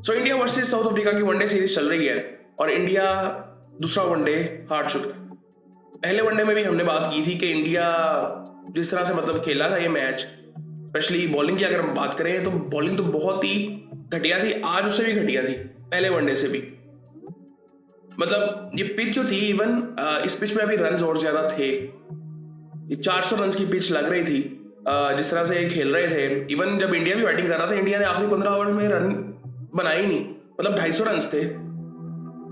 So India versus south Africa की one day series चल रही है और इंडिया दूसरा वनडे हार चुका है। पहले वनडे में भी हमने बात की थी कि इंडिया जिस तरह से मतलब खेला था ये मैच, स्पेशली बॉलिंग की अगर हम बात करें तो बॉलिंग तो बहुत ही घटिया थी, आज उससे भी घटिया थी, पहले वनडे से भी। मतलब ये पिच जो थी, इवन इस पिच में अभी रन और ज्यादा थे, ये 400 रन की पिच लग रही थी जिस तरह से ये खेल रहे थे। इवन जब इंडिया भी बैटिंग कर रहा था, इंडिया ने आखिरी 15 ओवर में रन बनाए ही नहीं, मतलब 250 रन थे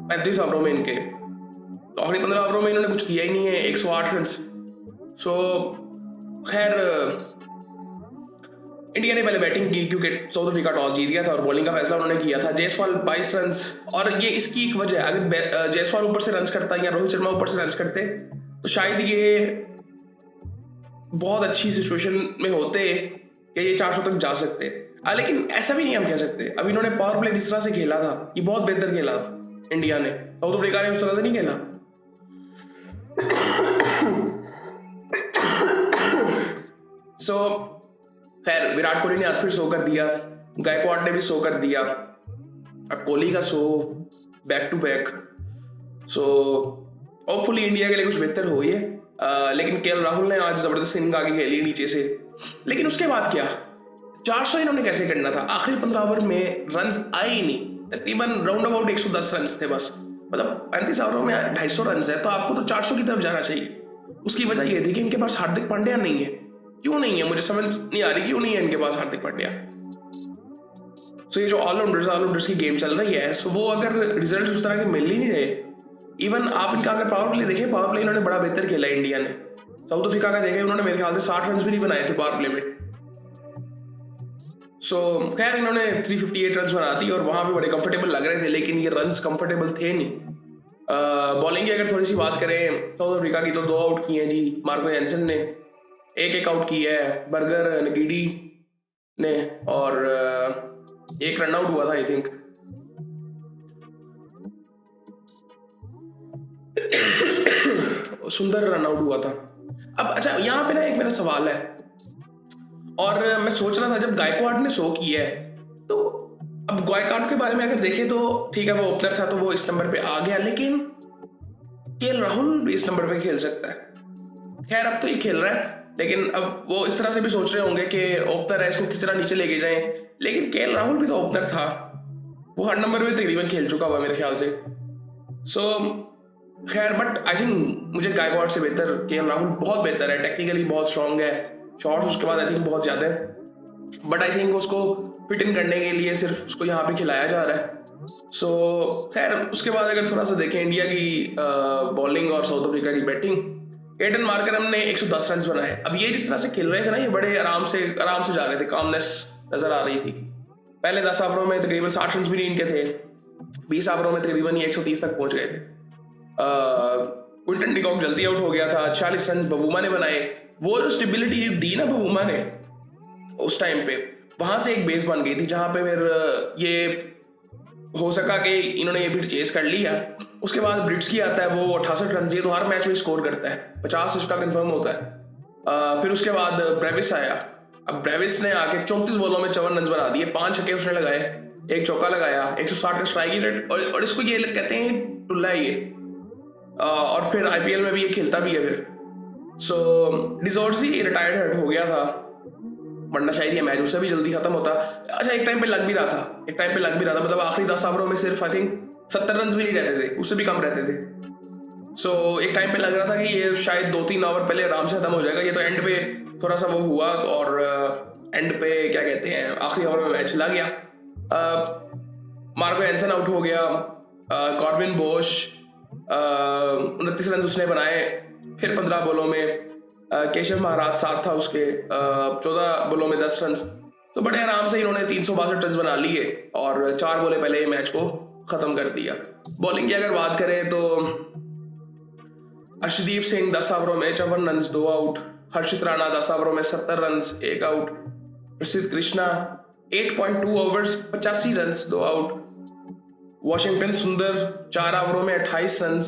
35 ओवरों में इनके, तो आखिरी 15 ओवरों में इन्होंने कुछ किया ही नहीं है, 108 रन। सो खैर इंडिया ने पहले बैटिंग की क्योंकि साउथ अफ्रीका टॉस जीत गया था और बॉलिंग का फैसला उन्होंने किया था। जायसवाल 22 रन, और ये इसकी एक वजह, अगर जायसवाल ऊपर से रन करता या रोहित शर्मा ऊपर से रन करते तो शायद ये बहुत अच्छी सिचुएशन में होते कि ये 400 तक जा सकते। लेकिन ऐसा भी नहीं हम कह सकते। अभी इन्होंने पावर प्ले जिस तरह से खेला था, ये बहुत बेहतर खेला इंडिया ने, साउथ अफ्रीका ने उस तरह से नहीं खेला। सो खैर विराट कोहली ने आज फिर शो कर दिया, गायकवाड ने भी शो कर दिया, अब कोहली का show back to back. So hopefully India के लिए कुछ बेहतर हो ये। लेकिन केएल राहुल ने आज जबरदस्त इनिंग आगे खेली नीचे से। लेकिन उसके बाद क्या, 400 इन्होंने कैसे करना था? आखिरी 15 ओवर में रन्स आए ही नहीं, तकरीबन राउंड अबाउट 110 रन थे बस, मतलब 35 ओवरों में 250 रन है, तो आपको तो 400 की तरफ जाना चाहिए। उसकी वजह यह थी कि इनके पास हार्दिक पांड्या नहीं है। क्यों नहीं है मुझे समझ नहीं आ रही, क्यों नहीं है इनके पास हार्दिक पांड्या। सो ये जो ऑलराउंडर्स की गेम चल रही है, सो वो अगर रिजल्ट उस तरह के मिल ही नहीं रहे, इवन आप इनका अगर पावर प्ले देखें, पावर प्ले इन्होंने बड़ा बेहतर खेला इंडिया ने। साउथ अफ्रीका का देखें, उन्होंने मेरे ख्याल से 60 रन भी नहीं बनाए थे पावर प्ले में। सो खैर इन्होंने 358 रन बना दी और वहां पे बड़े कंफर्टेबल लग रहे थे, लेकिन ये रन कंफर्टेबल थे नहीं। बॉलिंग की अगर थोड़ी सी बात करें साउथ अफ्रीका की, तो 2 आउट किए हैं जी मार्को एंसन ने, एक आउट किया है बर्गर नगीडी ने, और एक रन आउट हुआ था आई थिंक। सुंदर रन आउट हुआ था। अब अच्छा, यहाँ पे ना एक मेरा सवाल है, और मैं सोच रहा था जब गायकवाड ने शो किया है, तो अब गायकवाड के बारे में अगर देखें तो ठीक है, वो ओपनर था तो वो इस नंबर पे आ गया, लेकिन केएल राहुल भी इस नंबर पे खेल सकता है। खैर अब तो ये खेल रहा है, लेकिन अब वो इस तरह से भी सोच रहे होंगे कि ओपनर है, इसको कितना नीचे लेके जाएं, लेकिन केएल राहुल भी तो ओपनर था, वो हर नंबर पे तकरीबन खेल चुका हुआ मेरे ख्याल से। सो खैर बट आई थिंक मुझे गायकवाड से बेहतर केएल राहुल बहुत बेहतर है, टेक्निकली बहुत स्ट्रांग है, शॉट्स उसके बाद आई थिंक बहुत ज्यादा है, बट आई थिंक उसको फिट इन करने के लिए सिर्फ उसको यहाँ पे खिलाया जा रहा है। सो खैर उसके बाद अगर थोड़ा सा देखें इंडिया की बॉलिंग और साउथ अफ्रीका की बैटिंग, एडन मार्करम ने 110 रन बनाए। अब ये जिस तरह से खेल रहे थे ना, ये बड़े आराम से जा रहे थे, कामनेस नजर आ रही थी। पहले 10 ओवरों में तकरीबन 60 रन भी नहीं इनके थे, 20 ओवरों में तकरीबन 130 तक पहुंच गए थे। क्विंटन डिकॉक जल्दी आउट हो गया था, 40 रन बबूमा ने बनाए। वो जो स्टेबिलिटी दी ना बबूमा ने उस टाइम पे, वहां से एक बेस बन गई थी जहां पे फिर ये हो सका कि इन्होंने ये फिर चेस कर लिया। उसके बाद ब्रिट्सकी आता है, वो 68 रन चाहिए, तो हर मैच में स्कोर करता है, 50 उसका कंफर्म होता है। फिर उसके बाद ब्रेविस आया। अब ब्रेविस ने आके 34 बॉलों में 54 रन बना दिए, 5 छक्के उसने लगाए, एक चौका लगाया, 160 का स्ट्राइक रेट, और इसको ये कहते हैं टुल्ला है ये। और फिर आईपीएल में भी ये खेलता भी है फिर। सो डिजोर्सी रिटायर्ड हर्ट हो गया था, वरना शायद ये मैच उससे भी जल्दी खत्म होता। अच्छा एक टाइम पे लग भी रहा था, मतलब आखिरी 10 ओवरों में सिर्फ आई थिंक 70 रन भी नहीं रहते थे, उससे भी कम रहते थे। सो एक टाइम पे लग रहा था कि ये शायद 2-3 ओवर पहले आराम से खत्म हो जाएगा, ये तो एंड पे थोड़ा सा वो हुआ, और एंड पे क्या कहते हैं आखिरी ओवर में मैच चला गया। मार्को एंसन आउट हो गया, कॉर्बिन बोश 29 रन उसने बनाए। फिर 15 बॉलों में केशव महाराज साथ था उसके, 14 बॉलों में 10 रन, तो बड़े आराम से इन्होंने 362 रन बना लिए और 4 बॉलें पहले मैच को खत्म कर दिया। बॉलिंग की अगर बात करें तो अर्शदीप सिंह 10 ओवरों में 54 रन 2 आउट, हर्षित राणा 10 ओवरों में 70 रन 1 आउट, प्रसिद्ध Krishna 8.2 overs 85 run 2 out, Washington सुंदर 4 ओवरों में 28 रन।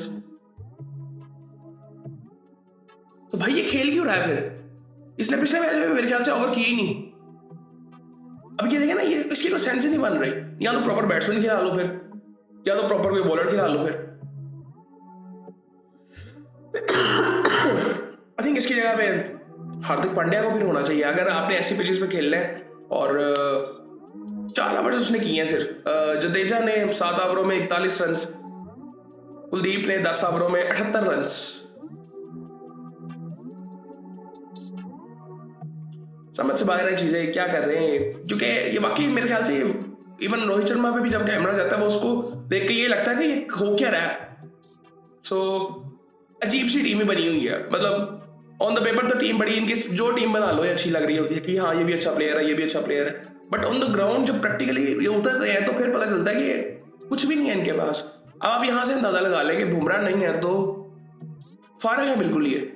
तो भाई ये खेल क्यों रहा है फिर? इसने पिछले मैच में मेरे ख्याल से ओवर किए ही नहीं। अब ये देखे ना, ये इसकी कोई सेंस ही नहीं बन रही। या तो प्रॉपर बैट्समैन खिला लो फिर, या तो प्रॉपर कोई बॉलर खिला लो फिर। आई थिंक इसकी जगह पे हार्दिक पांड्या को फिर होना चाहिए अगर आपने ऐसी पिचेस पे खेलना है। और 4 ओवर उसने किए हैं सिर्फ। जडेजा ने 7 ओवरों में 41 रन, कुलदीप ने 10 ओवरों में 78 रन। समझ से बाहर है चीजें, क्या कर रहे हैं, क्योंकि ये वाकई मेरे ख्याल से इवन रोहित शर्मा पे भी जब कैमरा जाता है वो उसको देख के ये लगता है कि ये हो क्या रहा है। सो अजीब सी टीम ही बनी हुई है। मतलब ऑन द पेपर तो टीम बड़ी, इनकी जो टीम बना लो ये अच्छी लग रही होती है कि हाँ ये भी अच्छा प्लेयर है, ये भी अच्छा प्लेयर है, बट ऑन द ग्राउंड जब प्रैक्टिकली ये उतर रहे हैं तो फिर पता चलता है कि ये कुछ भी नहीं है इनके पास। अब आप यहां से अंदाजा लगा लें कि बुमराह नहीं है तो फारग है बिल्कुल। ये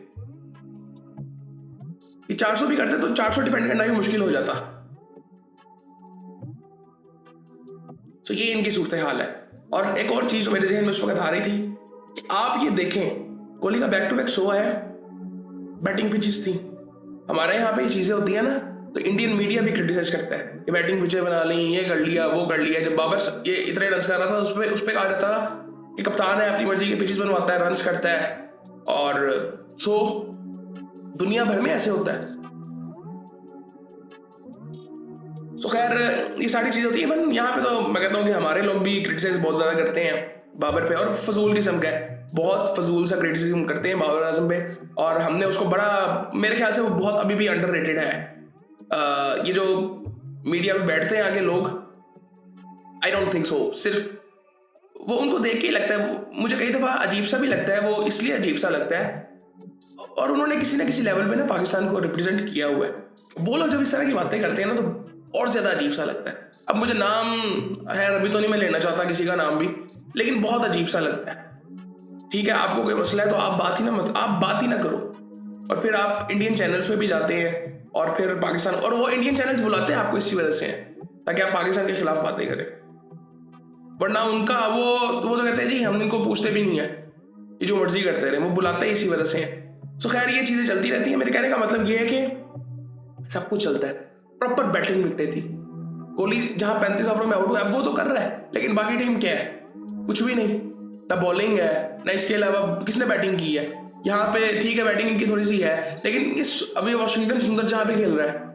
400 भी करते तो 400 डिफेंड करना भी मुश्किल हो जाता। तो ये इनकी सूरत हाल है। और एक और चीज जो मेरे जहन में उस वक्त आ रही थी कि आप ये देखें, कोहली का बैक टू बैक शो है, बैटिंग पिचेस थी। हमारे यहाँ पे ये चीजें होती है ना तो इंडियन मीडिया भी क्रिटिसाइज करता है कि बैटिंग पिचें बना ली, ये कर लिया, वो कर लिया। जब बाबर ये इतने रन कर रहा था उस पर कहा जाता था कि कप्तान है, अपनी मर्जी के पिचेस बनवाता है, रन करता है। और सो दुनिया भर में ऐसे होता है। तो खैर ये सारी चीजें होती है। इवन यहाँ पे तो मैं कहता हूँ कि हमारे लोग भी क्रिटिसाइज बहुत ज्यादा करते हैं बाबर पे, और फजूल किस्म का है, बहुत फजूल सा क्रिटिसिज्म करते हैं बाबर आजम पे। और हमने उसको बड़ा, मेरे ख्याल से वो बहुत अभी भी अंडररेटेड है। ये जो मीडिया पे बैठते हैं आगे लोग, आई डोंट थिंक सो। सिर्फ वो उनको देख के ही लगता है, मुझे कई दफा अजीब सा भी लगता है, वो इसलिए अजीब सा लगता है। और उन्होंने किसी ना किसी लेवल पे ना पाकिस्तान को रिप्रेजेंट किया हुआ है। वो लोग जब इस तरह की बातें करते हैं ना तो और ज्यादा अजीब सा लगता है। अब मुझे नाम है अभी तो नहीं मैं लेना चाहता किसी का नाम भी, लेकिन बहुत अजीब सा लगता है। ठीक है, आपको कोई मसला है तो आप बात ही ना करो। और फिर आप इंडियन चैनल्स पे भी जाते हैं और फिर पाकिस्तान, और वो इंडियन चैनल्स बुलाते हैं आपको इसी वजह से ताकि आप पाकिस्तान के खिलाफ बातें करें। वरना उनका वो तो कहते हैं जी हम इनको पूछते भी नहीं है, ये जो मर्जी करते रहे, वो बुलाते हैं इसी वजह से। सो खैर ये चीजें चलती रहती हैं। मेरे कहने का मतलब ये है कि सब कुछ चलता है। प्रॉपर बैटिंग विकेटें थी। कोहली जहां 35 ओवरों में आउट हुआ, अब वो तो कर रहा है, लेकिन बाकी टीम क्या है, कुछ भी नहीं। ना बॉलिंग है, ना इसके अलावा किसने बैटिंग की है। यहाँ पे ठीक है बैटिंग इनकी थोड़ी सी है, लेकिन अभी वाशिंगटन सुंदर जहां पे खेल रहा है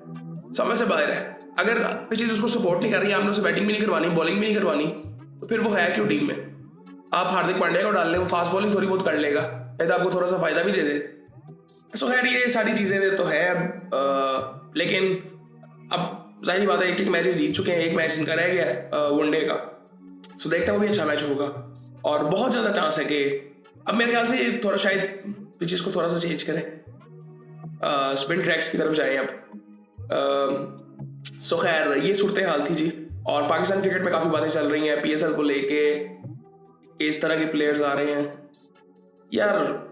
समय से बाहर है। अगर पिचेस उसको सपोर्ट नहीं कर रही, आपने उसे बैटिंग भी नहीं करवानी, बॉलिंग भी नहीं करवानी, तो फिर वो है क्यों टीम में। आप हार्दिक पांड्या को डाल लें, वो फास्ट बॉलिंग थोड़ी बहुत कर लेगा, शायद आपको थोड़ा सा फायदा भी दे दे। सो खैर ये सारी चीजें तो है। लेकिन अब जाहिर बात है एक मैच जीत चुके हैं, एक मैच इनका रह गया वनडे का। सो देखते हैं वो भी अच्छा मैच होगा और बहुत ज्यादा चांस है कि अब मेरे ख्याल से थोड़ा शायद पिचेस को थोड़ा सा चेंज करें, स्पिन ट्रैक्स की तरफ जाएं अब। सो खैर ये सूरत हाल थी जी। और पाकिस्तान क्रिकेट में काफ़ी बातें चल रही हैं PSL को लेके, इस तरह के प्लेयर्स आ रहे हैं यार।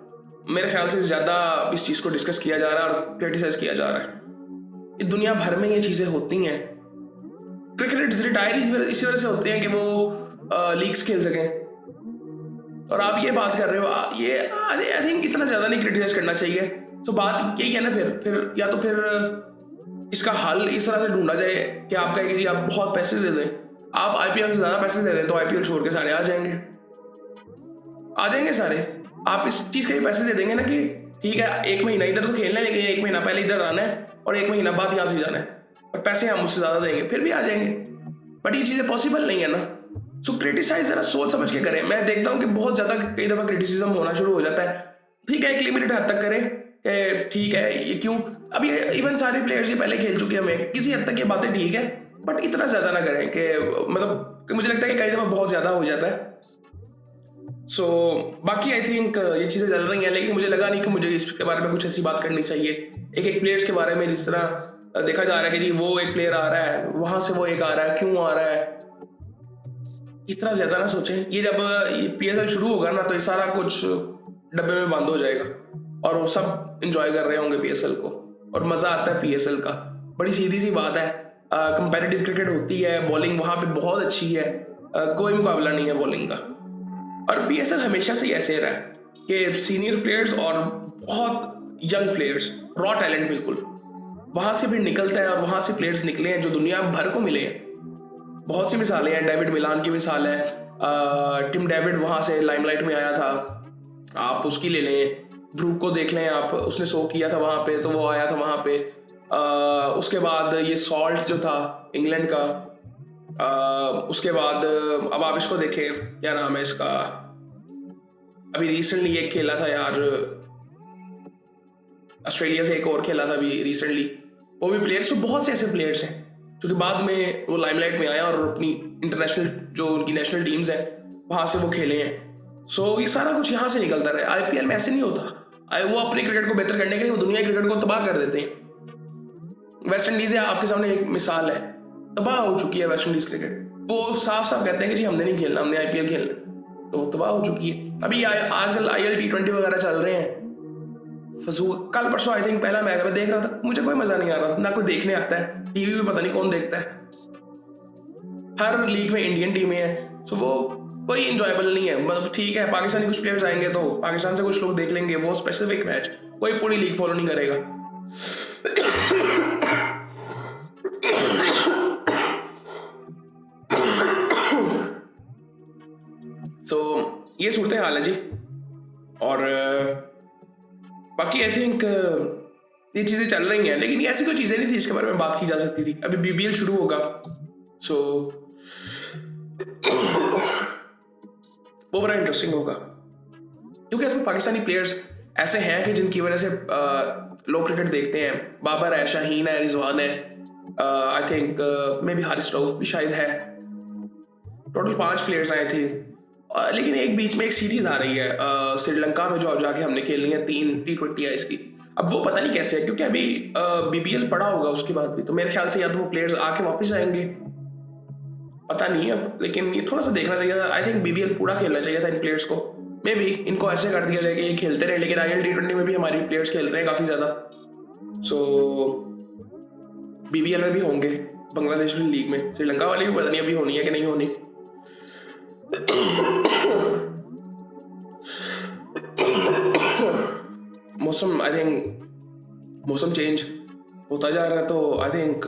मेरे ख्याल से ज़्यादा इस चीज़ को डिस्कस किया जा रहा है और क्रिटिसाइज किया जा रहा है। ये दुनिया भर में ये चीज़ें होती हैं। क्रिकेटर्स रिटायर इसी वजह से होते हैं कि वो लीग्स खेल सकें। और आप ये बात कर रहे हो, ये आई थिंक इतना ज़्यादा नहीं क्रिटिसाइज करना चाहिए। तो बात यही है ना, फिर या तो फिर इसका हल इस तरह से ढूंढा जाए कि आप कहें कि जी आप बहुत पैसे दे दें, आप IPL से ज़्यादा पैसे दे दें तो IPL छोड़ के सारे आ जाएंगे सारे। आप इस चीज़ के भी पैसे दे देंगे ना कि ठीक है 1 महीना इधर तो खेलना है, लेकिन 1 महीना पहले इधर आना है और 1 महीना बाद यहाँ से जाना है, और पैसे हम उससे ज़्यादा देंगे, फिर भी आ जाएंगे। बट ये चीज़ें पॉसिबल नहीं है ना। सो क्रिटिसाइज जरा सोच समझ के करें। मैं देखता हूँ कि बहुत ज़्यादा कई दफ़ा क्रिटिसिज्म होना शुरू हो जाता है। ठीक है, एक लिमिटेड हद तक करें कि ठीक है ये क्यों, अब ये इवन सारे प्लेयर्स ये पहले खेल चुके हैं, हमें किसी हद तक ये बातें ठीक है, बट इतना ज़्यादा ना करें कि मतलब मुझे लगता है कि कई दफ़ा बहुत ज़्यादा हो जाता है। सो बाकी आई थिंक ये चीज़ें चल रही हैं, लेकिन मुझे लगा नहीं कि मुझे इसके बारे में कुछ ऐसी बात करनी चाहिए। एक प्लेयर्स के बारे में जिस तरह देखा जा रहा है कि जी वो एक प्लेयर आ रहा है, वहाँ से वो एक आ रहा है, क्यों आ रहा है, इतना ज़्यादा ना सोचें। ये जब PSL शुरू होगा ना तो ये सारा कुछ डब्बे में बंद हो जाएगा और वो सब इंजॉय कर रहे होंगे PSL को, और मज़ा आता है PSL का। बड़ी सीधी सी बात है, कंपेटिटिव क्रिकेट होती है, बॉलिंग वहाँ पे बहुत अच्छी है, कोई मुकाबला नहीं है बॉलिंग का। और PSL हमेशा से ऐसे रहा है कि सीनियर प्लेयर्स और बहुत यंग प्लेयर्स, रॉ टैलेंट बिल्कुल वहाँ से फिर निकलता है और वहाँ से प्लेयर्स निकले हैं जो दुनिया भर को मिले हैं। बहुत सी मिसालें हैं, डेविड मिलान की मिसाल है, टिम डेविड वहाँ से लाइमलाइट में आया था, आप उसकी ले लें। ब्रूक को देख लें आप, उसने शो किया था वहाँ पे, तो वो आया था वहाँ पे। उसके बाद ये सॉल्ट जो था इंग्लैंड का, उसके बाद अब आप इसको देखें, क्या नाम है इसका, अभी रिसेंटली एक खेला था यार, ऑस्ट्रेलिया से एक और खेला था अभी रिसेंटली, वो भी प्लेयर्स, तो बहुत से ऐसे प्लेयर्स हैं जो कि बाद में वो लाइमलाइट में आया और अपनी इंटरनेशनल जो उनकी नेशनल टीम्स हैं वहाँ से वो खेले हैं। सो ये सारा कुछ यहाँ से निकलता रहा है। आईपीएल में ऐसे नहीं होता, वो अपने क्रिकेट को बेहतर करने के लिए वो दुनिया क्रिकेट को तबाह कर देते हैं। वेस्ट इंडीज है आपके सामने एक मिसाल है, तबाह हो चुकी है वेस्ट इंडीज क्रिकेट। वो साफ साफ कहते हैं कि जी हमने नहीं खेलना, हमने आईपीएल खेलना, तो वो तबाह हो चुकी है। अभी आजकल IL T20 वगैरह चल रहे हैं, फजूल। कल परसों आई थिंक पहला मैच मैं देख रहा था, मुझे कोई मजा नहीं आ रहा था, ना कोई देखने आता है, टीवी में पता नहीं कौन देखता है। हर लीग में इंडियन टीमें हैं, सो वो कोई इंजॉयबल नहीं है। मतलब ठीक है, पाकिस्तानी कुछ प्लेयर्स आएंगे तो पाकिस्तान से कुछ लोग देख लेंगे, वो स्पेसिफिक मैच, कोई पूरी लीग फॉलो नहीं करेगा। सो ये सूरत हाल है जी। और बाकी आई थिंक ये चीज़ें चल रही हैं, लेकिन ऐसी कोई चीज़ें नहीं थी जिसके बारे में बात की जा सकती थी। अभी BBL शुरू होगा, सो वो बड़ा इंटरेस्टिंग होगा, क्योंकि इसमें पाकिस्तानी प्लेयर्स ऐसे हैं कि जिनकी वजह से लोग क्रिकेट देखते हैं। बाबर है, शाहीन है, रिजवान है, I think may be Haris Rauf भी शायद है। टोटल 5 प्लेयर्स आए थे, लेकिन एक बीच में एक सीरीज आ रही है श्रीलंका में, जो अब जाके हमने खेलनी है 3 T20 इसकी। अब वो पता नहीं कैसे है, क्योंकि अभी BBL पड़ा होगा उसके बाद भी, तो मेरे ख्याल से या तो वो प्लेयर्स आके वापस आएंगे, पता नहीं अब। लेकिन ये थोड़ा सा देखना चाहिए था, आई थिंक BBL पूरा खेलना चाहिए था इन प्लेयर्स को। मे बी इनको ऐसे कर दिया जाए कि ये खेलते रहे, लेकिन IL T20 में भी हमारी प्लेयर्स खेल रहे हैं काफ़ी ज़्यादा, सो BBL में भी होंगे, बांग्लादेश की लीग में। श्रीलंका वाली भी पता नहीं अभी होनी है कि नहीं होनी। मौसम, आई थिंक मौसम चेंज होता जा रहा है, तो आई थिंक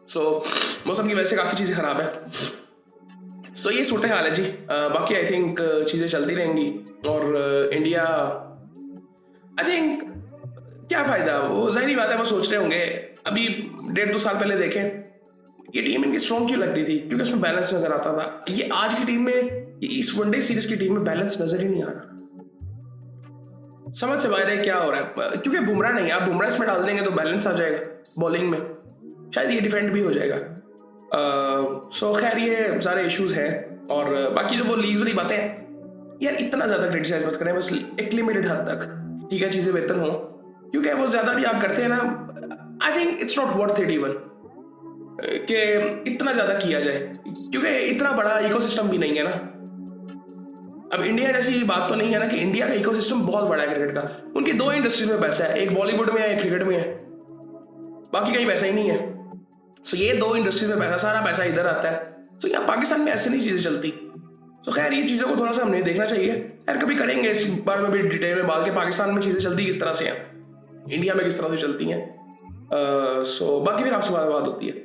सो मौसम की वजह से काफ़ी चीज़ें ख़राब है। सो ये सूरत हाल है जी। बाकी आई थिंक चीज़ें चलती रहेंगी, और इंडिया आई थिंक क्या फ़ायदा, वो ज़ाहिरी बात है वो सोच रहे होंगे। अभी 1.5-2 साल पहले देखें, ये टीम इनकी स्ट्रॉन्ग क्यों लगती थी, क्योंकि उसमें बैलेंस नज़र आता था। ये आज की टीम में, इस वनडे सीरीज की टीम में बैलेंस नज़र ही नहीं आ रहा, समझ से बाहर है क्या हो रहा है। क्योंकि बुमराह नहीं, आप बुमराह इसमें डाल देंगे तो बैलेंस आ जाएगा बॉलिंग में, शायद ये डिफेंड भी हो जाएगा। सो खैर ये सारे इश्यूज हैं। और बाकी जो वो लीग्स वाली बातें हैं यार, इतना ज़्यादा क्रिटिसाइज मत करें, बस एक लिमिटेड हद तक ठीक है, चीज़ें बेहतर हों, क्योंकि वो ज़्यादा भी आप करते हैं ना, I think it's not worth it even कि इतना ज़्यादा किया जाए, क्योंकि इतना बड़ा इकोसिस्टम भी नहीं है ना। अब इंडिया जैसी बात तो नहीं है ना कि इंडिया का इकोसिस्टम बहुत बड़ा है क्रिकेट का। उनकी 2 इंडस्ट्रीज में पैसा है, एक बॉलीवुड में है, एक क्रिकेट में है, बाकी कहीं पैसा ही नहीं है। सो ये 2 इंडस्ट्रीज में पैसा, सारा पैसा इधर आता है। तो यहाँ पाकिस्तान में ऐसे नहीं चीज़ें चलती। तो खैर ये चीज़ों को थोड़ा सा हमने देखना चाहिए यार, कभी करेंगे इस बारे में भी डिटेल में बात के पाकिस्तान में चीज़ें चलती किस तरह से हैं, इंडिया में किस तरह से चलती हैं। सो बाकी फिर आपसे बात होती है।